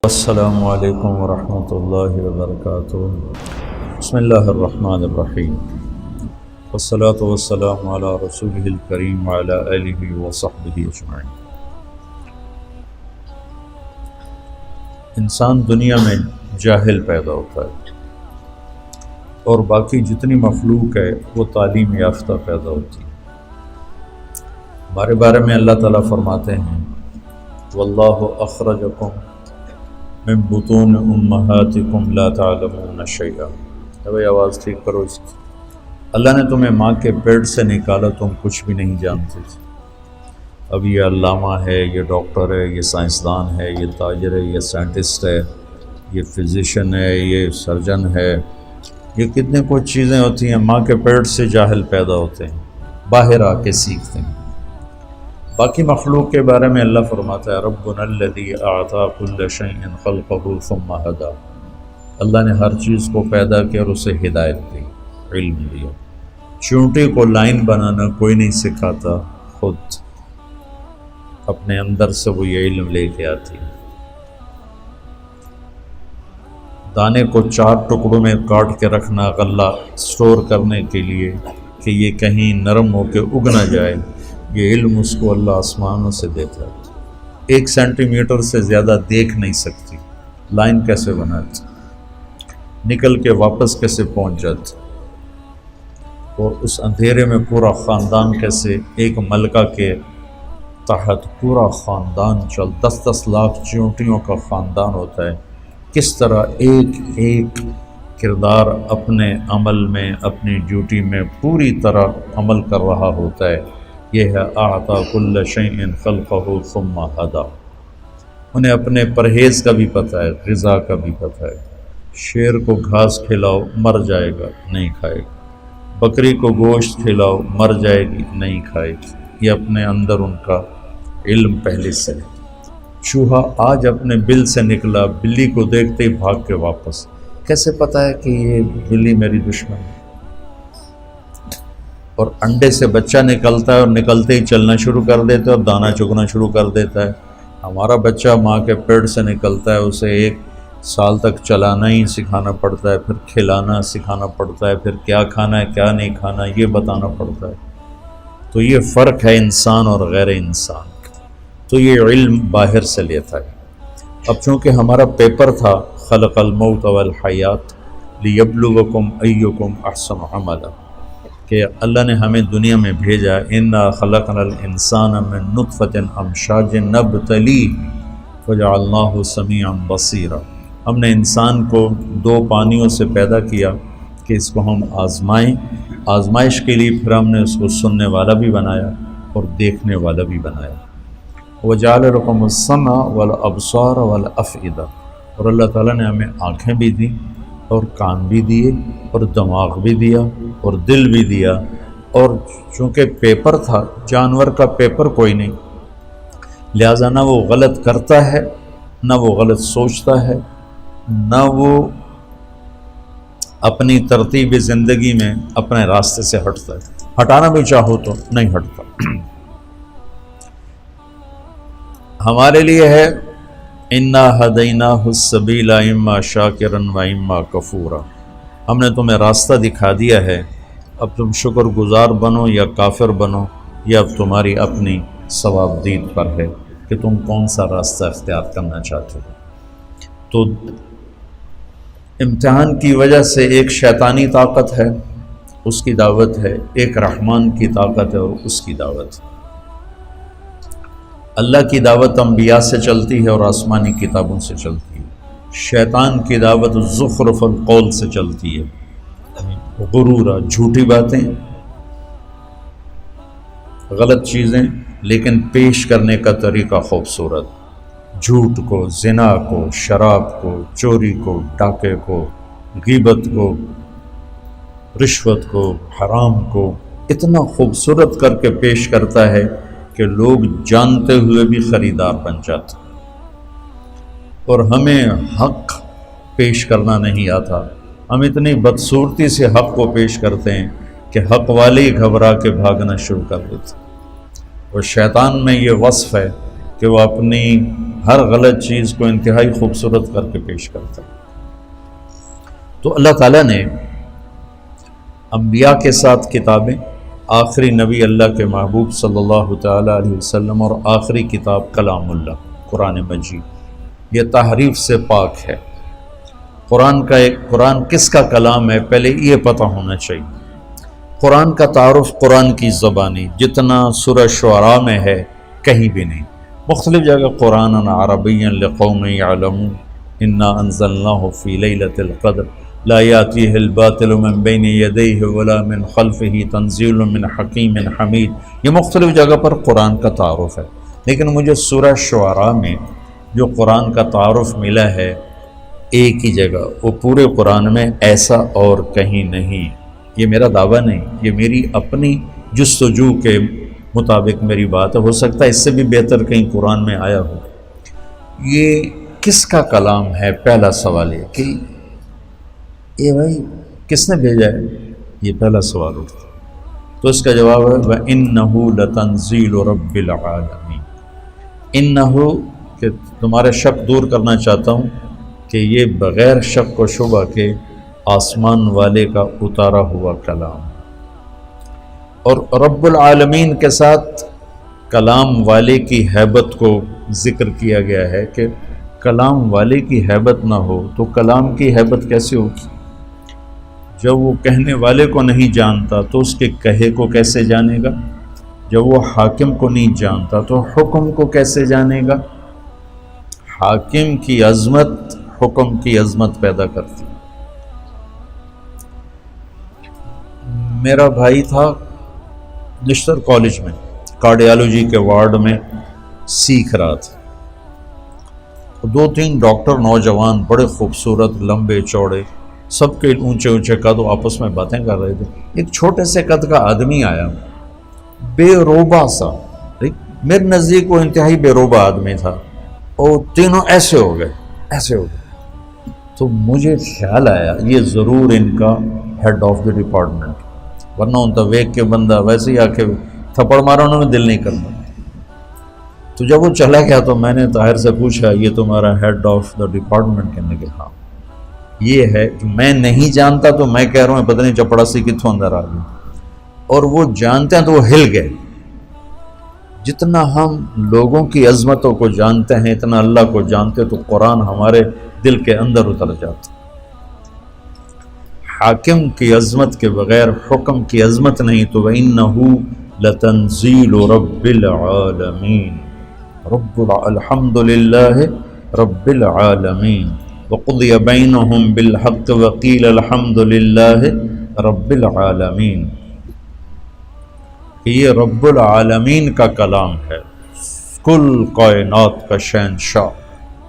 السلام علیکم ورحمۃ اللہ وبرکاتہ۔ بسم اللہ الرحمن الرحیم، والصلاة والسلام علی رسولہ الکریم وعلی آلہ وصحبہ اجمعین۔ انسان دنیا میں جاہل پیدا ہوتا ہے اور باقی جتنی مخلوق ہے وہ تعلیم یافتہ پیدا ہوتی ہے۔ ہمارے بارے میں اللہ تعالیٰ فرماتے ہیں واللہ اخرجکم من بطون امہاتکم لا تعلمون شیئا۔ بھائی آواز ٹھیک کرو اس کی۔ اللہ نے تمہیں ماں کے پیٹ سے نکالا، تم کچھ بھی نہیں جانتے تھے۔ اب یہ علامہ ہے، یہ ڈاکٹر ہے، یہ سائنسدان ہے، یہ تاجر ہے، یہ سائنٹسٹ ہے، یہ فزیشین ہے، یہ سرجن ہے، یہ کتنے کچھ چیزیں ہوتی ہیں۔ ماں کے پیٹ سے جاہل پیدا ہوتے ہیں، باہر آ کے سیکھتے ہیں۔ باقی مخلوق کے بارے میں اللہ فرماتا ہے ربنا الذی اعطی کل شیء خلقہ ثم ہدی۔ اللہ نے ہر چیز کو پیدا کیا اور اسے ہدایت دی، علم دیا۔ چونٹی کو لائن بنانا کوئی نہیں سکھاتا، خود اپنے اندر سے وہ یہ علم لے کے آتی ہے۔ دانے کو 4 ٹکڑوں میں کاٹ کے رکھنا غلہ سٹور کرنے کے لیے کہ یہ کہیں نرم ہو کے اگ نہ جائے، یہ علم اس کو اللہ آسمانوں سے دیتا ہے۔ 1 سینٹی میٹر سے زیادہ دیکھ نہیں سکتی، لائن کیسے بناتی، نکل کے واپس کیسے پہنچ جاتی، اور اس اندھیرے میں پورا خاندان کیسے ایک ملکہ کے تحت پورا خاندان 10 لاکھ چیونٹیوں کا خاندان ہوتا ہے، کس طرح ایک ایک کردار اپنے عمل میں، اپنی ڈیوٹی میں پوری طرح عمل کر رہا ہوتا ہے۔ یہ ہے اعطی کل شیء خلقہ ثم ہدی۔ انہیں اپنے پرہیز کا بھی پتہ ہے، غذا کا بھی پتہ ہے۔ شیر کو گھاس کھلاؤ مر جائے گا، نہیں کھائے گا۔ بکری کو گوشت کھلاؤ مر جائے گی، نہیں کھائے گی۔ یہ اپنے اندر ان کا علم پہلے سے ہے۔ چوہا آج اپنے بل سے نکلا، بلی کو دیکھتے ہی بھاگ کے واپس۔ کیسے پتہ ہے کہ یہ بلی میری دشمن ہے؟ اور انڈے سے بچہ نکلتا ہے اور نکلتے ہی چلنا شروع کر دیتا ہے اور دانا چگنا شروع کر دیتا ہے۔ ہمارا بچہ ماں کے پیٹ سے نکلتا ہے، اسے 1 سال تک چلانا ہی سکھانا پڑتا ہے، پھر کھلانا سکھانا پڑتا ہے، پھر کیا کھانا ہے کیا نہیں کھانا یہ بتانا پڑتا ہے۔ تو یہ فرق ہے انسان اور غیر انسان کا۔ تو یہ علم باہر سے لیتا ہے۔ اب چونکہ ہمارا پیپر تھا خلق الموت والحیات لیبلوکم ایکم احسن عملا، کہ اللہ نے ہمیں دنیا میں بھیجا انا خلقنا الانسان من نطفۃ امشاج نبتلیہ فجعلناہ سمیعا بصیرا۔ ہم نے انسان کو 2 پانیوں سے پیدا کیا کہ اس کو ہم آزمائیں، آزمائش کے لیے پھر ہم نے اس کو سننے والا بھی بنایا اور دیکھنے والا بھی بنایا۔ وجعل لکم السمع والابصار والافئدہ، اور اللہ تعالیٰ نے ہمیں آنکھیں بھی دیں اور کان بھی دیے اور دماغ بھی دیا اور دل بھی دیا۔ اور چونکہ پیپر تھا، جانور کا پیپر کوئی نہیں، لہٰذا نہ وہ غلط کرتا ہے، نہ وہ غلط سوچتا ہے، نہ وہ اپنی ترتیب زندگی میں اپنے راستے سے ہٹتا ہے۔ ہٹانا بھی چاہو تو نہیں ہٹتا۔ ہمارے لیے ہے انا ہدیناہ السبیل اما شاکرا و اما کفورا۔ ہم نے تمہیں راستہ دکھا دیا ہے، اب تم شکر گزار بنو یا کافر بنو، یہ اب تمہاری اپنی ثواب دید پر ہے کہ تم کون سا راستہ اختیار کرنا چاہتے ہو۔ تو امتحان کی وجہ سے ایک شیطانی طاقت ہے، اس کی دعوت ہے، ایک رحمان کی طاقت ہے اور اس کی دعوت ہے۔ اللہ کی دعوت انبیاء سے چلتی ہے اور آسمانی کتابوں سے چلتی ہے۔ شیطان کی دعوت زخرف القول سے چلتی ہے، غرورا، جھوٹی باتیں، غلط چیزیں لیکن پیش کرنے کا طریقہ خوبصورت، جھوٹ کو، زنا کو، شراب کو، چوری کو، ڈاکے کو، غیبت کو، رشوت کو، حرام کو اتنا خوبصورت کر کے پیش کرتا ہے کہ لوگ جانتے ہوئے بھی خریدار بن جاتے۔ اور ہمیں حق پیش کرنا نہیں آتا، ہم اتنی بدصورتی سے حق کو پیش کرتے ہیں کہ حق والے ہی گھبرا کے بھاگنا شروع کر دیتے۔ اور شیطان میں یہ وصف ہے کہ وہ اپنی ہر غلط چیز کو انتہائی خوبصورت کر کے پیش کرتا ہے۔ تو اللہ تعالیٰ نے انبیاء کے ساتھ کتابیں، آخری نبی اللہ کے محبوب صلی اللہ تعالیٰ علیہ وسلم، اور آخری کتاب کلام اللہ قرآن مجید، یہ تحریف سے پاک ہے۔ قرآن کس کا کلام ہے پہلے یہ پتہ ہونا چاہیے۔ قرآن کا تعارف قرآن کی زبانی جتنا سورہ شعراء میں ہے کہیں بھی نہیں۔ مختلف جگہ قرآن عربیا لقوم یعلمون انا انزلناہ فی لیلۃ القدر لا یاتیہ الباطل من بین یدیہ ولا من خلفہ تنزیل من حکیم حمید، یہ مختلف جگہ پر قرآن کا تعارف ہے، لیکن مجھے سورہ شعراء میں جو قرآن کا تعارف ملا ہے ایک ہی جگہ، وہ پورے قرآن میں ایسا اور کہیں نہیں۔ یہ میرا دعویٰ نہیں، یہ میری اپنی جستجو کے مطابق میری بات ہے، ہو سکتا ہے اس سے بھی بہتر کہیں قرآن میں آیا ہو۔ یہ کس کا کلام ہے؟ پہلا سوال یہ کہ یہ بھائی کس نے بھیجا ہے، یہ پہلا سوال اٹھتا۔ تو اس کا جواب ہے وَإِنَّهُ لَتَنزِيلُ رَبِّ الْعَالَمِينَ۔ انَّهُ کہ تمہارا شک دور کرنا چاہتا ہوں کہ یہ بغیر شک و شبہ کے آسمان والے کا اتارا ہوا کلام، اور رب العالمین کے ساتھ کلام والے کی ہیبت کو ذکر کیا گیا ہے کہ کلام والے کی ہیبت نہ ہو تو کلام کی ہیبت کیسے ہوگی؟ جب وہ کہنے والے کو نہیں جانتا تو اس کے کہے کو کیسے جانے گا؟ جب وہ حاکم کو نہیں جانتا تو حکم کو کیسے جانے گا؟ حاکم کی عظمت حکم کی عظمت پیدا کرتی۔ میرا بھائی تھا نشتر کالج میں کارڈیالوجی کے وارڈ میں سیکھ رہا تھا، 2-3 ڈاکٹر نوجوان بڑے خوبصورت لمبے چوڑے سب کے اونچے اونچے قد آپس میں باتیں کر رہے تھے۔ ایک چھوٹے سے قد کا آدمی آیا، بے روبہ سا، میرے نزدیک وہ انتہائی بے روبہ آدمی تھا، اور تینوں ایسے ہو گئے۔ تو مجھے خیال آیا یہ ضرور ان کا ہیڈ آف دی ڈپارٹمنٹ، ورنہ ان تو ویک کے بندہ ویسے ہی آ کے تھپڑ مارا انہوں نے دل نہیں کرنا۔ تو جب وہ چلا گیا تو میں نے طاہر سے پوچھا یہ تمہارا ہیڈ آف دا ڈپارٹمنٹ؟ کہنے کہ ہاں۔ یہ ہے کہ میں نہیں جانتا تو میں کہہ رہا ہوں پتہ نہیں چپڑاسی کتوں اندر آ گئی، اور وہ جانتے ہیں تو وہ ہل گئے۔ جتنا ہم لوگوں کی عظمتوں کو جانتے ہیں اتنا اللہ کو جانتے تو قرآن ہمارے دل کے اندر اتر جاتا۔ حاکم کی عظمت کے بغیر حکم کی عظمت نہیں، تو وَإِنَّهُ لَتَنزِيلُ رَبِّ الْعَالَمِينَ الحمد للہ رب العالمین وقضی بینہم بالحق وقیل الحمد للہ رب العالمین۔ یہ رب العالمین کا کلام ہے، کل کائنات کا شہنشاہ،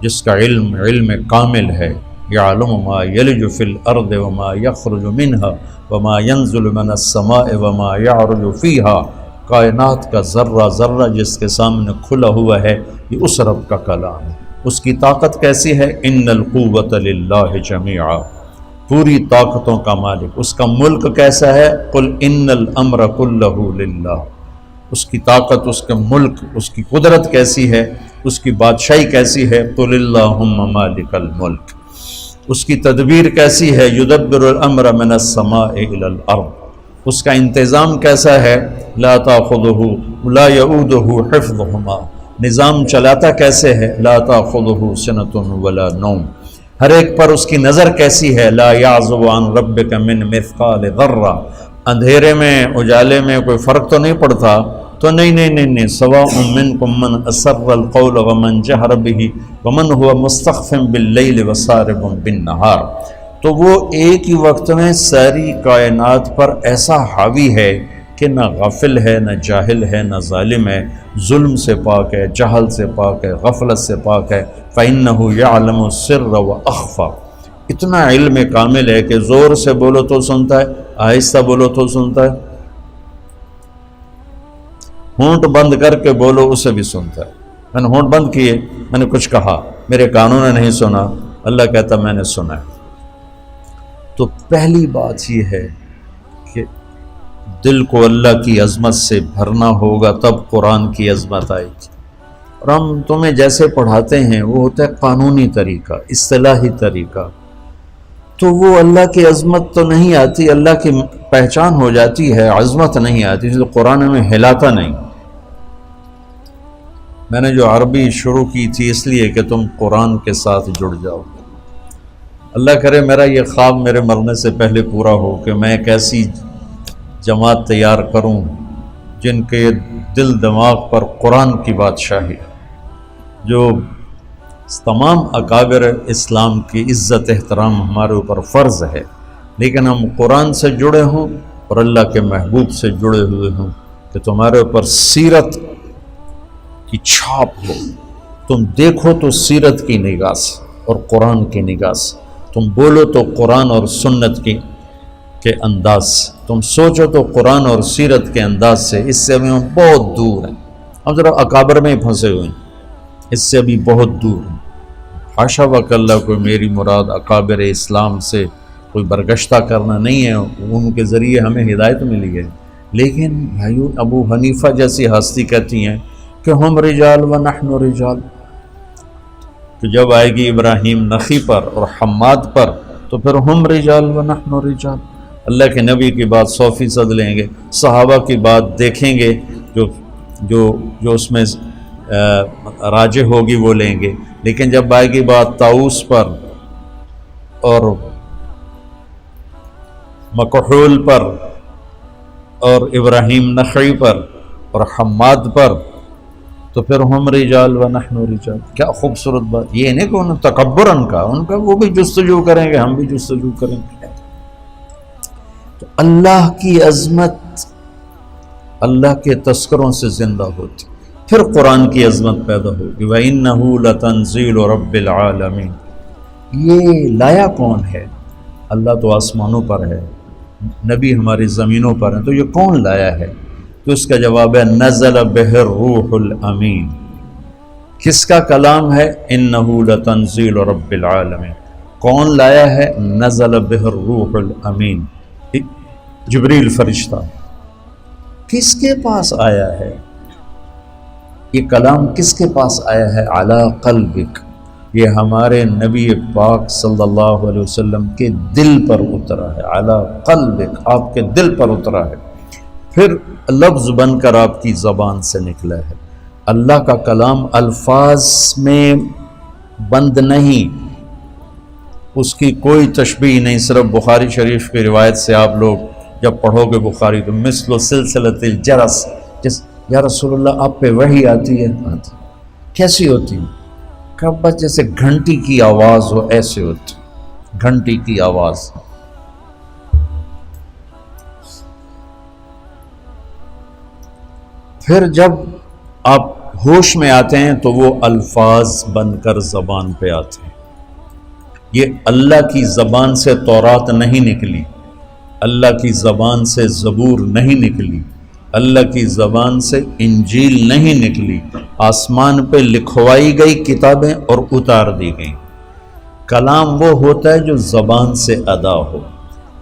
جس کا علم کامل ہے۔ یعلم ما یلج فی الارض وما یخرج منها وما ینزل من السماء وما یعرج فیہا، کائنات کا ذرہ ذرہ جس کے سامنے کھلا ہوا ہے، یہ اس رب کا کلام ہے۔ اس کی طاقت کیسی ہے؟ ان القوۃ للہ جمیعا، پوری طاقتوں کا مالک۔ اس کا ملک کیسا ہے؟ قل ان الامر کلہ للہ، اس کی طاقت، اس کا ملک، اس کی قدرت کیسی ہے، اس کی بادشاہی کیسی ہے؟ قل اللہم مالک الملک۔ اس کی تدبیر کیسی ہے؟ یدبر الامر من السماء الی الارض، اس کا انتظام کیسا ہے؟ لا تاخذہ لا یعودہ حفظہما، نظام چلاتا کیسے ہے؟ لا تاخذہ سنۃ ولا نوم، ہر ایک پر اس کی نظر کیسی ہے؟ لا یعزب عن ربک من مثقال ذرہ، اندھیرے میں اجالے میں کوئی فرق تو نہیں پڑتا؟ تو نہیں، سواء منکم من اسر القول ومن جہر بہ ومن هو مستخف باللیل وسارب بالنہار۔ تو وہ ایک ہی وقت میں ساری کائنات پر ایسا حاوی ہے کہ نہ غافل ہے، نہ جاہل ہے، نہ ظالم ہے، ظلم سے پاک ہے، جہل سے پاک ہے، غفلت سے پاک ہے۔ فَإِنَّهُ يَعْلَمُ السِّرَّ وَأَخْفَى، اتنا علم کامل ہے کہ زور سے بولو تو سنتا ہے، آہستہ بولو تو سنتا ہے، ہونٹ بند کر کے بولو اسے بھی سنتا ہے۔ میں نے ہونٹ بند کیے، میں نے کچھ کہا، میرے کانوں نے نہیں سنا، اللہ کہتا میں نے سنا ہے۔ تو پہلی بات یہ ہے کہ دل کو اللہ کی عظمت سے بھرنا ہوگا، تب قرآن کی عظمت آئے گی۔ اور ہم تمہیں جیسے پڑھاتے ہیں وہ ہوتا ہے قانونی طریقہ، اصطلاحی طریقہ، تو وہ اللہ کی عظمت تو نہیں آتی، اللہ کی پہچان ہو جاتی ہے، عظمت نہیں آتی، اس لیے قرآن میں ہلاتا نہیں۔ میں نے جو عربی شروع کی تھی اس لیے کہ تم قرآن کے ساتھ جڑ جاؤ۔ اللہ کرے میرا یہ خواب میرے مرنے سے پہلے پورا ہو کہ میں ایک ایسی جماعت تیار کروں جن کے دل دماغ پر قرآن کی بادشاہی، جو تمام اکابر اسلام کی عزت احترام ہمارے اوپر فرض ہے، لیکن ہم قرآن سے جڑے ہوں اور اللہ کے محبوب سے جڑے ہوئے ہوں، کہ تمہارے اوپر سیرت کی چھاپ ہو، تم دیکھو تو سیرت کی نگاہ سے اور قرآن کی نگاہ سے، تم بولو تو قرآن اور سنت کے انداز سے، تم سوچو تو قرآن اور سیرت کے انداز سے۔ اس سے ہم بہت دور ہیں، ہم ذرا اکابر میں ہی پھنسے ہوئے ہیں، اس سے ابھی بہت دور ہیں۔ حاشا وکلا کوئی میری مراد اکابر اسلام سے کوئی برگشتہ کرنا نہیں ہے، ان کے ذریعے ہمیں ہدایت ملی ہے، لیکن بھائیو ابو حنیفہ جیسی ہستی کہتی ہیں کہ ہم رجال و نحن رجال، کہ جب آئے گی ابراہیم نخی پر اور حماد پر تو پھر ہم رجال و نحن رجال۔ اللہ کے نبی کی بات 100% لیں گے، صحابہ کی بات دیکھیں گے، جو اس میں راجح ہوگی وہ لیں گے، لیکن جب آئے گی بات طاؤس پر اور مکحول پر اور ابراہیم نخعی پر اور حماد پر تو پھر ہم رجال و نحن رجال۔ کیا خوبصورت بات، یہ نہیں کہ انہوں تکبر ان کا وہ بھی جستجو کریں گے، ہم بھی جستجو کریں گے۔ تو اللہ کی عظمت اللہ کے تذکروں سے زندہ ہوتی، پھر قرآن کی عظمت پیدا ہوگی۔ وَإِنَّهُ لَتَنزِيلُ رَبِّ الْعَالَمِينَ۔ یہ لایا کون ہے؟ اللہ تو آسمانوں پر ہے، نبی ہماری زمینوں پر ہیں، تو یہ کون لایا ہے؟ تو اس کا جواب ہے نزل بہ الروح الامین۔ کس کا کلام ہے؟ انہ لتنزیل رب العالمین۔ کون لایا ہے؟ نزل بہ الروح الامین، جبریل فرشتہ۔ کس کے پاس آیا ہے یہ کلام؟ کس کے پاس آیا ہے؟ علی قلبک، یہ ہمارے نبی پاک صلی اللہ علیہ وسلم کے دل پر اترا ہے۔ علی قلبک، آپ کے دل پر اترا ہے، پھر لفظ بن کر آپ کی زبان سے نکلا ہے۔ اللہ کا کلام الفاظ میں بند نہیں، اس کی کوئی تشبیہ نہیں۔ صرف بخاری شریف کی روایت سے آپ لوگ جب پڑھو گے بخاری تو مثل سلسلۃ الجرس، یا رسول اللہ آپ پہ وحی آتی ہے؟ آتی۔ کیسی ہوتی؟ کہ بس جیسے گھنٹی کی آواز ہو ایسے ہوتی، گھنٹی کی آواز۔ پھر جب آپ ہوش میں آتے ہیں تو وہ الفاظ بن کر زبان پہ آتے ہیں۔ یہ اللہ کی زبان سے تورات نہیں نکلی، اللہ کی زبان سے زبور نہیں نکلی، اللہ کی زبان سے انجیل نہیں نکلی، آسمان پہ لکھوائی گئی کتابیں اور اتار دی گئیں۔ کلام وہ ہوتا ہے جو زبان سے ادا ہو۔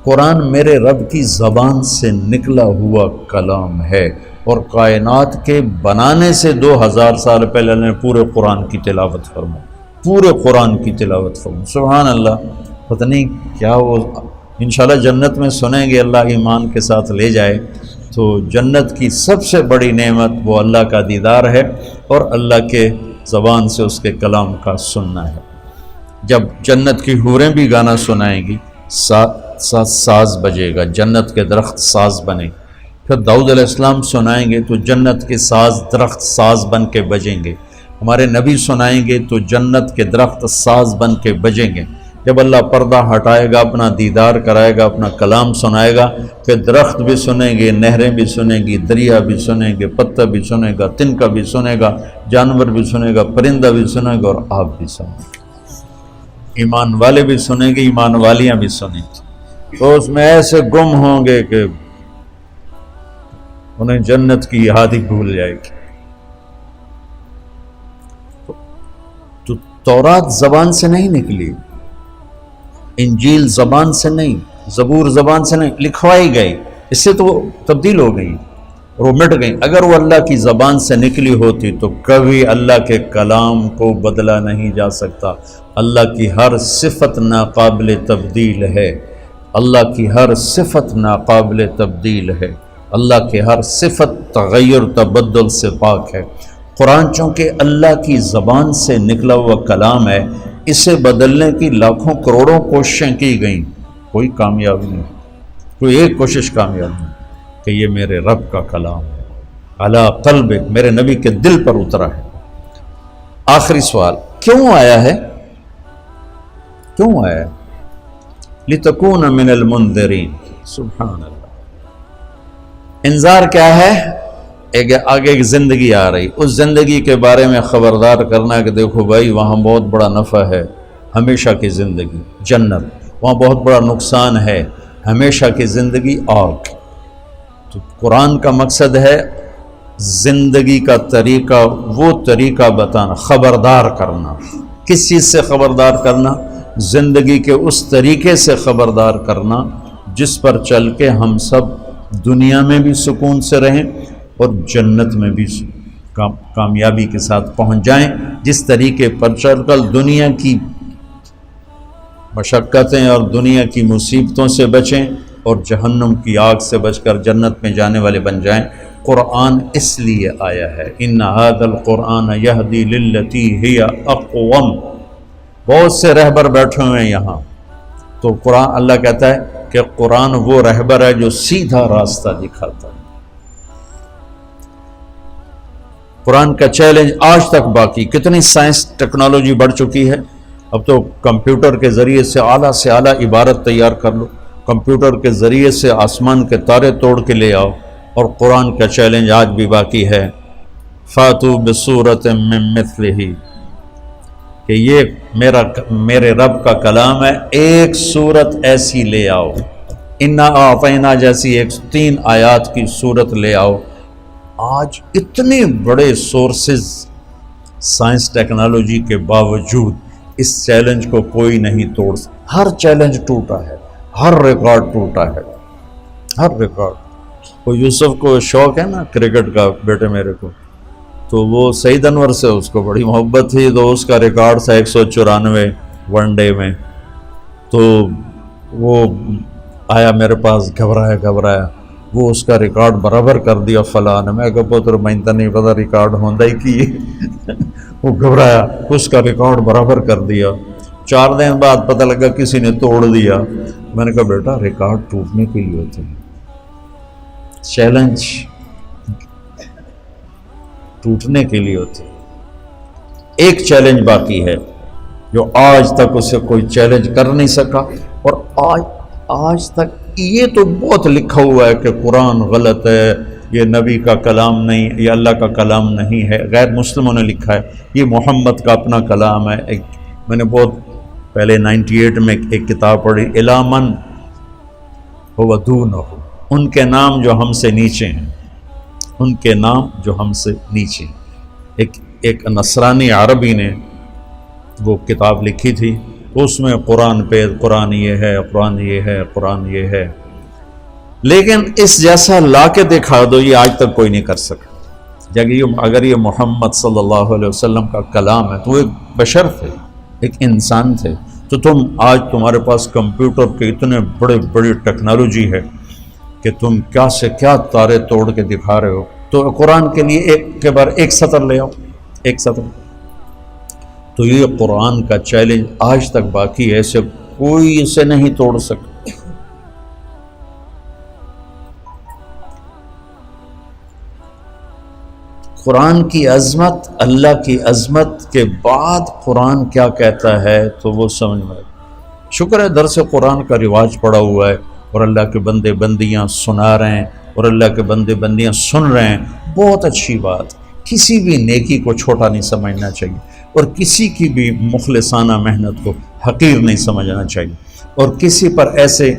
قرآن میرے رب کی زبان سے نکلا ہوا کلام ہے، اور کائنات کے بنانے سے 2000 سال پہلے نے پورے قرآن کی تلاوت فرمائی، پورے قرآن کی تلاوت فرمائی۔ سبحان اللہ، پتہ نہیں کیا وہ انشاءاللہ جنت میں سنیں گے، اللہ ایمان کے ساتھ لے جائے تو جنت کی سب سے بڑی نعمت وہ اللہ کا دیدار ہے اور اللہ کے زبان سے اس کے کلام کا سننا ہے۔ جب جنت کی حوریں بھی گانا سنائیں گی، ساز بجے گا، جنت کے درخت ساز بنے۔ پھر داؤد علیہ السلام سنائیں گے تو جنت کے ساز درخت ساز بن کے بجیں گے۔ ہمارے نبی سنائیں گے تو جنت کے درخت ساز بن کے بجیں گے۔ جب اللہ پردہ ہٹائے گا، اپنا دیدار کرائے گا، اپنا کلام سنائے گا، پھر درخت بھی سنیں گے، نہریں بھی سنیں گی، دریا بھی سنیں گے، پتہ بھی سنے گا، تنکا بھی سنے گا، جانور بھی سنے گا، پرندہ بھی سنے گا اور آپ بھی سنیں گے۔ ایمان والے بھی سنیں گے، ایمان والیاں بھی سنیں گے، تو اس میں ایسے گم ہوں گے کہ انہیں جنت کی یاد ہی بھول جائے گی۔ تو تورات زبان سے نہیں نکلی، انجیل زبان سے نہیں، زبور زبان سے نہیں، لکھوائی گئی، اس سے تو تبدیل ہو گئی۔ اور وہ مٹ گئیں. اگر وہ اللہ کی زبان سے نکلی ہوتی تو کبھی اللہ کے کلام کو بدلا نہیں جا سکتا. اللہ کی ہر صفت ناقابل تبدیل ہے. اللہ کی ہر صفت ناقابل تبدیل ہے. اللہ کی ہر صفت تغیر تبدل سے پاک ہے. قرآن چونکہ اللہ کی زبان سے نکلا ہوا کلام ہے، اسے بدلنے کی لاکھوں کروڑوں کوششیں کی گئیں، کوئی کامیاب نہیں، کوئی ایک کوشش کامیاب نہیں کہ یہ میرے رب کا کلام ہے، علی قلبک، میرے نبی کے دل پر اترا ہے. آخری سوال، کیوں آیا ہے؟ کیوں آیا ہے؟ لِتَكُونَ مِنَ الْمُنذِرِينَ. سبحان اللہ. انذار کیا ہے؟ آگے ایک زندگی آ رہی، اس زندگی کے بارے میں خبردار کرنا کہ دیکھو بھائی وہاں بہت بڑا نفع ہے، ہمیشہ کی زندگی جنت، وہاں بہت بڑا نقصان ہے، ہمیشہ کی زندگی آگ. تو قرآن کا مقصد ہے زندگی کا طریقہ، وہ طریقہ بتانا، خبردار کرنا. کس چیز سے خبردار کرنا؟ زندگی کے اس طریقے سے خبردار کرنا جس پر چل کے ہم سب دنیا میں بھی سکون سے رہیں اور جنت میں بھی کامیابی کے ساتھ پہنچ جائیں. جس طریقے پر چل کر دنیا کی مشقتیں اور دنیا کی مصیبتوں سے بچیں اور جہنم کی آگ سے بچ کر جنت میں جانے والے بن جائیں. قرآن اس لیے آیا ہے، ان ھذا القرآن یہدی للتی ہی اقوم. بہت سے رہبر بیٹھے ہوئے ہیں یہاں، تو قرآن، اللہ کہتا ہے کہ قرآن وہ رہبر ہے جو سیدھا راستہ دکھاتا ہے. قرآن کا چیلنج آج تک باقی. کتنی سائنس ٹیکنالوجی بڑھ چکی ہے، اب تو کمپیوٹر کے ذریعے سے اعلیٰ عبارت تیار کر لو، کمپیوٹر کے ذریعے سے آسمان کے تارے توڑ کے لے آؤ. اور قرآن کا چیلنج آج بھی باقی ہے، فاتو بصورت من مثلہ، کہ یہ میرے رب کا کلام ہے، ایک صورت ایسی لے آؤ. انا اعطینا جیسی 3 آیات کی صورت لے آؤ. آج اتنے بڑے سورسز سائنس ٹیکنالوجی کے باوجود اس چیلنج کو کوئی نہیں توڑ سکتا. ہر چیلنج ٹوٹا ہے، ہر ریکارڈ ٹوٹا ہے، ہر ریکارڈ. وہ یوسف کو شوق ہے نا کرکٹ کا، بیٹے میرے کو، تو وہ سعید انور سے اس کو بڑی محبت تھی، تو اس کا ریکارڈ تھا 194 ون ڈے میں. تو وہ آیا میرے پاس، گھبرایا، وہ اس کا ریکارڈ برابر کر دیا فلاں نے. میں کہا پتر میں تو نہیں پتا ریکارڈ ہوندہ ہی کی. وہ گھبرایا، اس کا ریکارڈ برابر کر دیا. 4 دن بعد پتہ لگا کسی نے توڑ دیا. میں نے کہا بیٹا ریکارڈ ٹوٹنے کے لیے ہوتے ہیں، چیلنج ٹوٹنے کے لیے ہوتے ہیں. ایک چیلنج باقی ہے جو آج تک اسے کوئی چیلنج کر نہیں سکا. اور آج تک یہ تو بہت لکھا ہوا ہے کہ قرآن غلط ہے، یہ نبی کا کلام نہیں، یہ اللہ کا کلام نہیں ہے، غیر مسلموں نے لکھا ہے، یہ محمد کا اپنا کلام ہے. میں نے بہت پہلے 98 میں ایک کتاب پڑھی، الی من هو دونہ، ان کے نام جو ہم سے نیچے ہیں، ان کے نام جو ہم سے نیچے ہیں. ایک نصرانی عربی نے وہ کتاب لکھی تھی، اس میں قرآن پہ قرآن یہ ہے، قرآن یہ ہے، قرآن یہ ہے. لیکن اس جیسا لا کے دکھا دو، یہ آج تک کوئی نہیں کر سکا. اگر یہ محمد صلی اللہ علیہ وسلم کا کلام ہے تو وہ ایک بشر تھے، ایک انسان تھے. تو آج تمہارے پاس کمپیوٹر کے اتنے بڑی ٹیکنالوجی ہے کہ تم کیا سے کیا تارے توڑ کے دکھا رہے ہو. تو قرآن کے لیے ایک کے بار ایک سطر لے آؤ، ایک سطر. تو یہ قرآن کا چیلنج آج تک باقی ہے، اسے کوئی اسے نہیں توڑ سکتا. قرآن کی عظمت، اللہ کی عظمت کے بعد قرآن کیا کہتا ہے تو وہ سمجھ میں. شکر ہے درس قرآن کا رواج پڑا ہوا ہے اور اللہ کے بندے بندیاں سنا رہے ہیں اور اللہ کے بندے بندیاں سن رہے ہیں. بہت اچھی بات. کسی بھی نیکی کو چھوٹا نہیں سمجھنا چاہیے اور کسی کی بھی مخلصانہ محنت کو حقیر نہیں سمجھنا چاہیے اور کسی پر ایسے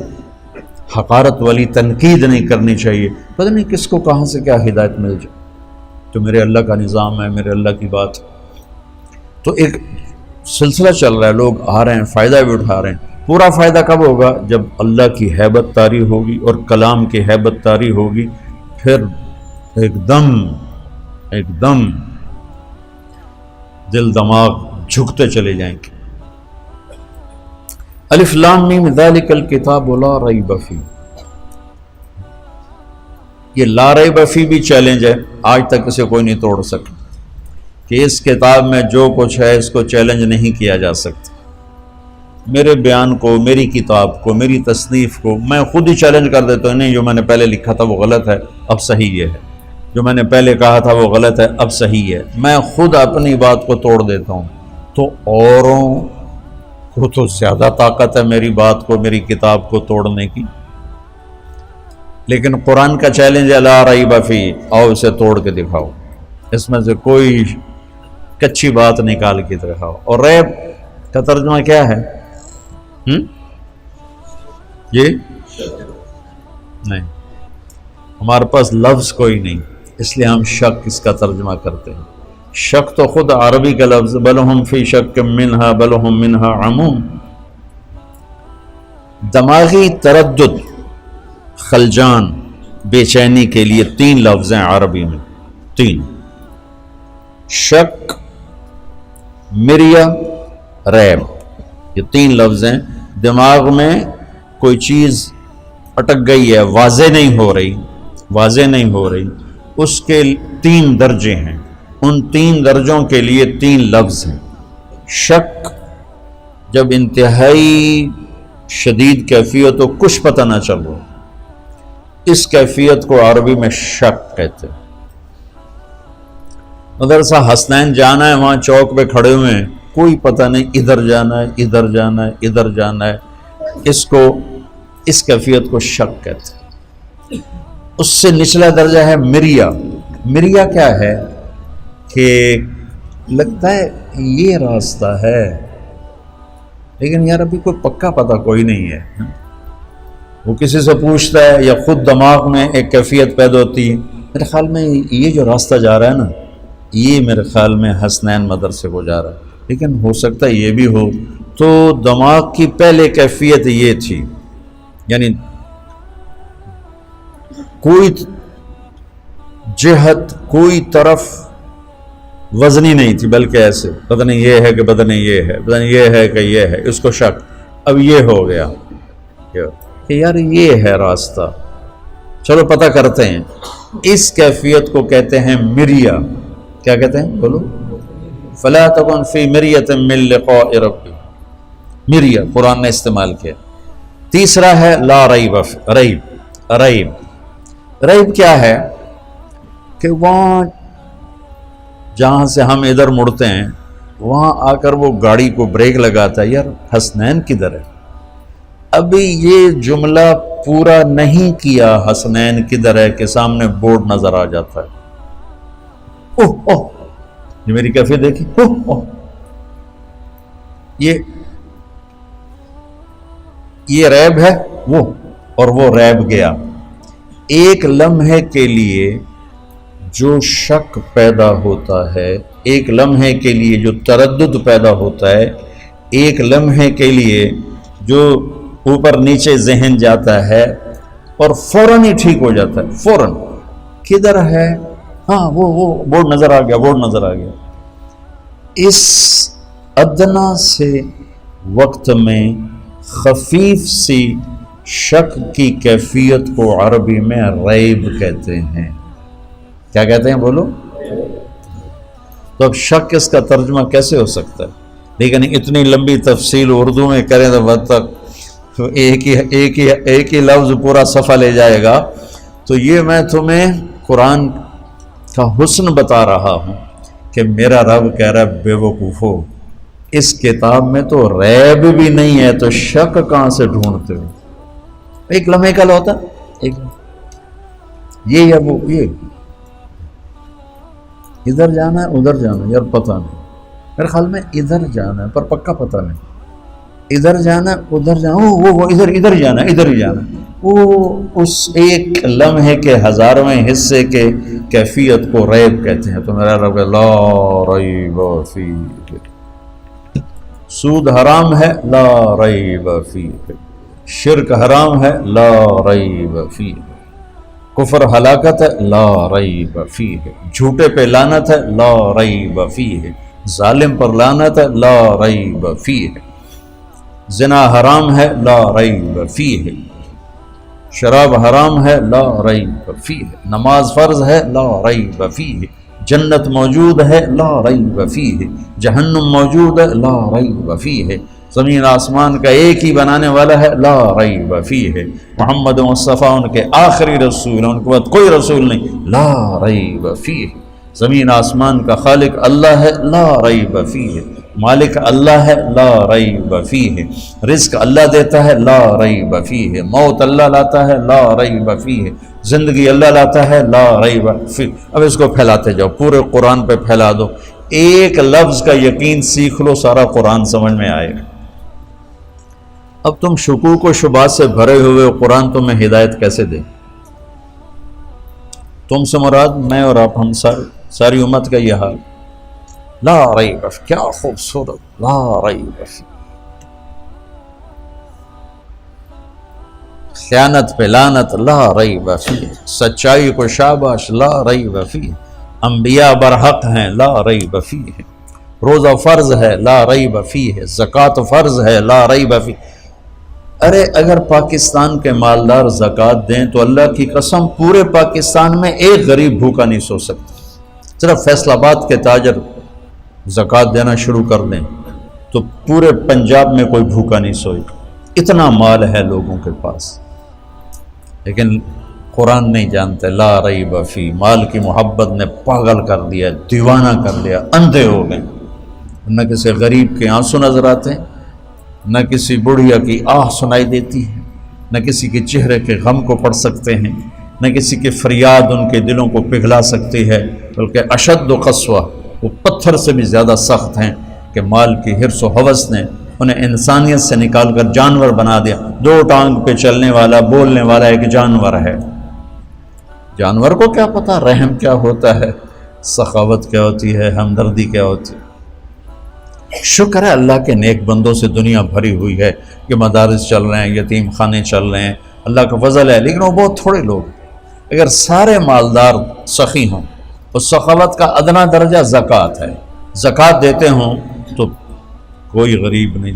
حقارت والی تنقید نہیں کرنی چاہیے. پتہ نہیں کس کو کہاں سے کیا ہدایت مل جائے. تو میرے اللہ کا نظام ہے، میرے اللہ کی بات. تو ایک سلسلہ چل رہا ہے، لوگ آ رہے ہیں، فائدہ بھی اٹھا رہے ہیں. پورا فائدہ کب ہوگا؟ جب اللہ کی ہیبت طاری ہوگی اور کلام کی ہیبت طاری ہوگی، پھر ایک دم دل دماغ جھکتے چلے جائیں گے۔ الف لام میم ذالک الکتاب لا ریب فیہ، یہ لا ریب فیہ بھی چیلنج ہے، آج تک اسے کوئی نہیں توڑ سکا کہ اس کتاب میں جو کچھ ہے اس کو چیلنج نہیں کیا جا سکتا۔ میرے بیان کو، میری کتاب کو، میری تصنیف کو میں خود ہی چیلنج کر دیتا ہوں، نہیں جو میں نے پہلے لکھا تھا وہ غلط ہے، اب صحیح یہ ہے، جو میں نے پہلے کہا تھا وہ غلط ہے، اب صحیح ہے، میں خود اپنی بات کو توڑ دیتا ہوں۔ تو اوروں کو تو زیادہ طاقت ہے میری بات کو، میری کتاب کو توڑنے کی، لیکن قرآن کا چیلنج ہے لا ریب فیہ، آؤ اسے توڑ کے دکھاؤ، اس میں سے کوئی کچی بات نکال کے دکھاؤ۔ اور ریب کا ترجمہ کیا ہے؟ یہ نہیں، ہمارے پاس لفظ کوئی نہیں، اس لیے ہم شک اس کا ترجمہ کرتے ہیں۔ شک تو خود عربی کا لفظ، بل ہم فی شک منہا بل ہم منہا عموم، دماغی تردد، خلجان، بے چینی کے لیے 3 لفظ ہیں عربی میں، 3، شک، مریا، ریب، یہ 3 لفظ ہیں۔ دماغ میں کوئی چیز اٹک گئی ہے، واضح نہیں ہو رہی، اس کے 3 درجے ہیں، ان 3 درجوں کے لیے 3 لفظ ہیں۔ شک جب انتہائی شدید کیفیت ہو، کچھ پتہ نہ چل رہا، اس کیفیت کو عربی میں شک کہتے ہیں۔ مدرسہ حسنین جانا ہے، وہاں چوک پہ کھڑے ہوئے ہیں، کوئی پتہ نہیں، ادھر جانا ہے، ادھر جانا ہے، ادھر جانا ہے، اس کیفیت کو شک کہتے ہیں۔ اس سے نچلا درجہ ہے مریا۔ مریا کیا ہے کہ لگتا ہے یہ راستہ ہے، لیکن یار ابھی کوئی پکا پتہ کوئی نہیں ہے، وہ کسی سے پوچھتا ہے یا خود دماغ میں ایک کیفیت پیدا ہوتی ہے، میرے خیال میں یہ جو راستہ جا رہا ہے نا، یہ میرے خیال میں حسنین مدرسے کو جا رہا ہے، لیکن ہو سکتا ہے یہ بھی ہو۔ تو دماغ کی پہلے کیفیت یہ تھی، یعنی کوئی جہت، کوئی طرف وزنی نہیں تھی، بلکہ ایسے پتہ نہیں یہ ہے کہ پتہ نہیں یہ ہے، پتہ نہیں یہ ہے کہ یہ ہے، اس کو شک۔ اب یہ ہو گیا کہ یار یہ ہے راستہ، چلو پتہ کرتے ہیں۔ اس کیفیت کو کہتے ہیں مریا۔ کیا کہتے ہیں؟ بولو، فلا تکن فی مریۃ من لقاء ربک، مریا قرآن نے استعمال کیا۔ تیسرا ہے لا ریب، ریب کیا ہے کہ وہاں جہاں سے ہم ادھر مڑتے ہیں، وہاں آ کر وہ گاڑی کو بریک لگاتا ہے، یار حسنین کدھر ہے؟ ابھی یہ جملہ پورا نہیں کیا، حسنین کدھر ہے، کہ سامنے بورڈ نظر آ جاتا ہے، اوہ اوہ یہ میری کیفیت دیکھی، اوہ اوہ یہ ریب ہے وہ، اور وہ ریب گیا۔ ایک لمحے کے لیے جو شک پیدا ہوتا ہے، ایک لمحے کے لیے جو تردد پیدا ہوتا ہے، ایک لمحے کے لیے جو اوپر نیچے ذہن جاتا ہے اور فوراً ہی ٹھیک ہو جاتا ہے، فوراً کدھر ہے، ہاں وہ بورڈ نظر آ گیا۔ اس ادنا سے وقت میں خفیف سی شک کی کیفیت کو عربی میں ریب کہتے ہیں۔ کیا کہتے ہیں بولو؟ تو اب شک اس کا ترجمہ کیسے ہو سکتا ہے؟ لیکن اتنی لمبی تفصیل اردو میں کریں تو بد تک ایک ہی لفظ پورا صفحہ لے جائے گا۔ تو یہ میں تمہیں قرآن کا حسن بتا رہا ہوں کہ میرا رب کہہ رہا ہے بے وقوفو، اس کتاب میں تو ریب بھی نہیں ہے، تو شک کہاں سے ڈھونڈتے ہو؟ ایک لمحے کا ہوتا ایک یہ یا وہ، یہ ادھر جانا ہے ادھر جانا ہے، یار پتہ نہیں، میرے خیال میں ادھر جانا ہے پر پکا پتہ نہیں، ادھر جانا ہے ادھر جانا، وہ ادھر جانا ہے، ادھر ہی جانا ہے۔ وہ اس ایک لمحے کے ہزارویں حصے کے کیفیت کو ریب کہتے ہیں۔ تو میرا رب لا ریب فیہ، سود حرام ہے لا ریب فیہ، شرک حرام ہے لا ریب فیہ، کفر ہلاکت ہے لا ریب فیہ، جھوٹے پہ لعنت ہے لا ریب فیہ، ظالم پر لعنت ہے لا ریب فیہ، زنا حرام ہے لا ریب فیہ، شراب حرام ہے لا ریب فیہ، نماز فرض ہے لا ریب فیہ، جنت موجود ہے لا ریب فیہ، جہنم موجود ہے لا ریب فیہ، زمین آسمان کا ایک ہی بنانے والا ہے لا ریب فیہ، محمد مصطفیٰ ان کے آخری رسول ہیں، ان کے بعد کوئی رسول نہیں لا ریب فیہ، زمین آسمان کا خالق اللہ ہے لا ریب فیہ، مالک اللہ ہے لا ریب فیہ، رزق اللہ دیتا ہے لا ریب فیہ، موت اللہ لاتا ہے لا ریب فیہ، زندگی اللہ لاتا ہے لا ریب فیہ۔ اب اس کو پھیلاتے جاؤ، پورے قرآن پہ پھیلا دو، ایک لفظ کا یقین سیکھ لو، سارا قرآن سمجھ میں آئے گا۔ اب تم شکوک و شبہات سے بھرے ہوئے قرآن تمہیں ہدایت کیسے دے؟ تم سے مراد میں اور آپ، ہم ساری امت کا یہ حال، لا ریب، کیا خوبصورت، لا ریب، خیانت پہ لعنت لا ریب فیہ، سچائی کو شاباش لا ریب فیہ، انبیاء برحق ہیں لا ریب فیہ، روزہ فرض ہے لا ریب فیہ، زکوٰۃ فرض ہے لا ریب فیہ۔ ارے اگر پاکستان کے مالدار زکوٰۃ دیں تو اللہ کی قسم پورے پاکستان میں ایک غریب بھوکا نہیں سو سکتا، صرف فیصل آباد کے تاجر زکوٰۃ دینا شروع کر دیں تو پورے پنجاب میں کوئی بھوکا نہیں سوئے، اتنا مال ہے لوگوں کے پاس، لیکن قرآن نہیں جانتے لا ریب فیہ، مال کی محبت نے پاگل کر دیا، دیوانہ کر دیا، اندھے ہو گئے، نہ کسی غریب کے آنسو نظر آتے ہیں، نہ کسی بڑھیا کی آہ سنائی دیتی ہے، نہ کسی کے چہرے کے غم کو پڑھ سکتے ہیں، نہ کسی کی فریاد ان کے دلوں کو پگھلا سکتی ہے، بلکہ اشد و قسوہ، وہ پتھر سے بھی زیادہ سخت ہیں کہ مال کی حرص و ہوس نے انہیں انسانیت سے نکال کر جانور بنا دیا۔ دو ٹانگ پہ چلنے والا، بولنے والا ایک جانور ہے، جانور کو کیا پتا رحم کیا ہوتا ہے، سخاوت کیا ہوتی ہے، ہمدردی کیا ہوتی ہے۔ شکر ہے اللہ کے نیک بندوں سے دنیا بھری ہوئی ہے کہ مدارس چل رہے ہیں، یتیم خانے چل رہے ہیں، اللہ کا فضل ہے، لیکن وہ بہت تھوڑے لوگ ہیں۔ اگر سارے مالدار سخی ہوں، اس سخاوت کا ادنا درجہ زکوٰۃ ہے، زکوٰۃ دیتے ہوں تو کوئی غریب نہیں